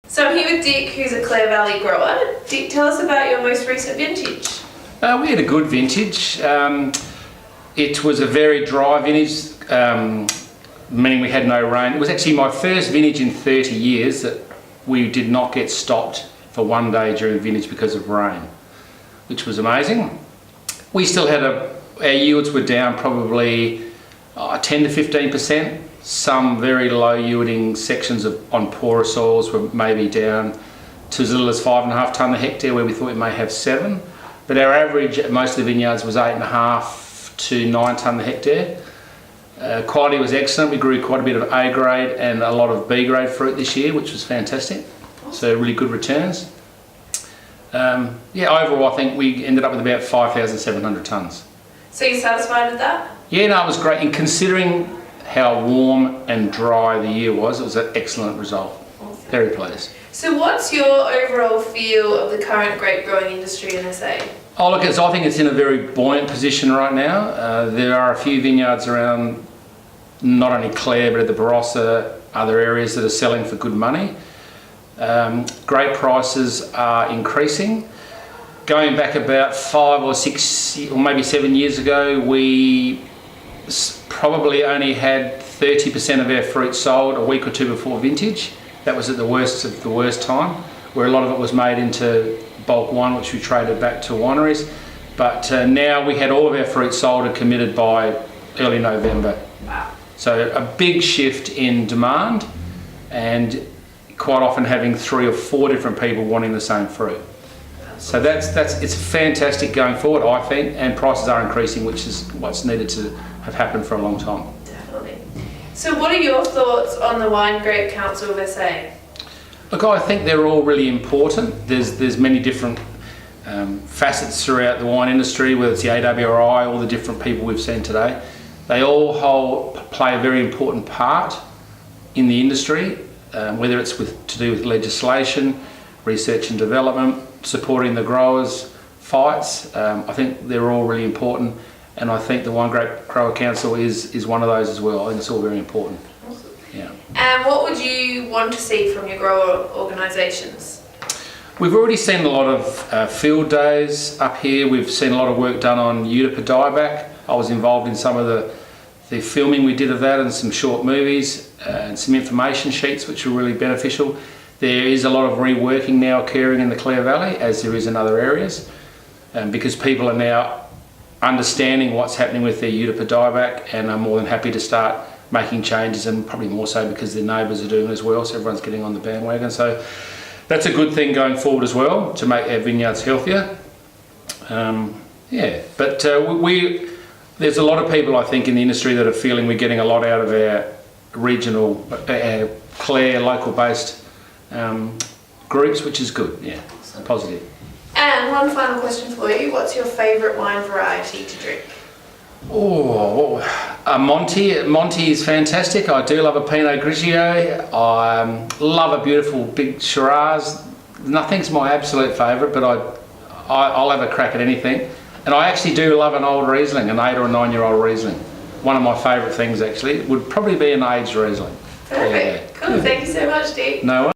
So I'm here with Dick, who's a Clare Valley grower. Dick, tell us about your most recent vintage. We had a good vintage. It was a very dry vintage, meaning we had no rain. It was actually my first vintage in 30 years that we did not get stopped for one day during vintage because of rain, which was amazing. We still had our yields were down probably 10 to 15%. Some very low yielding sections on poorer soils were maybe down to as little as 5.5 tonne a hectare, where we thought we may have 7. But our average at most of the vineyards was 8.5 to 9 tonne a hectare. Quality was excellent. We grew quite a bit of A grade and a lot of B grade fruit this year, which was fantastic. So really good returns. Overall I think we ended up with about 5,700 tonnes. So you're satisfied with that? Yeah, no, it was great. And considering how warm and dry the year was, it was an excellent result. Awesome. Very pleased. So what's your overall feel of the current grape growing industry in SA? Oh look, I think it's in a very buoyant position right now. There are a few vineyards around, not only Clare but at the Barossa, other areas that are selling for good money. Grape prices are increasing. Going back about 5 or 6 or maybe 7 years ago, we probably only had 30% of our fruit sold a week or two before vintage. That was at the worst of the worst time, where a lot of it was made into bulk wine, which we traded back to wineries. But now we had all of our fruit sold and committed by early November. Wow. So a big shift in demand, and quite often having 3 or 4 different people wanting the same fruit. So it's fantastic going forward, I think, and prices are increasing, which is what's needed to have happened for a long time. Definitely. So what are your thoughts on the Wine Grape Council of SA? Look, I think they're all really important. There's many different facets throughout the wine industry, whether it's the AWRI, all the different people we've seen today. They all play a very important part in the industry, whether it's to do with legislation, research and development, supporting the growers' fights. I think they're all really important, and I think the Wine Grape Grower Council is one of those as well. I think it's all very important. Awesome. Yeah. And what would you want to see from your grower organisations? We've already seen a lot of field days up here. We've seen a lot of work done on Utica dieback. I was involved in some of the filming we did of that, and some short movies and some information sheets which were really beneficial. There is a lot of reworking now occurring in the Clare Valley, as there is in other areas, because people are now understanding what's happening with their Utica dieback and are more than happy to start making changes, and probably more so because their neighbours are doing it as well, so everyone's getting on the bandwagon. So that's a good thing going forward as well, to make our vineyards healthier. There's a lot of people, I think, in the industry that are feeling we're getting a lot out of our regional, our Clare local-based groups, which is good. Yeah, awesome. Positive. And one final question for you: what's your favourite wine variety to drink? Monty. Monty is fantastic. I do love a Pinot Grigio. I love a beautiful big Shiraz. Nothing's my absolute favourite, but I'll have a crack at anything. And I actually do love an old Riesling, an 8 or 9 year old Riesling. One of my favourite things actually would probably be an aged Riesling. Perfect. Yeah. Cool. Thank you so much, Dick. No worries.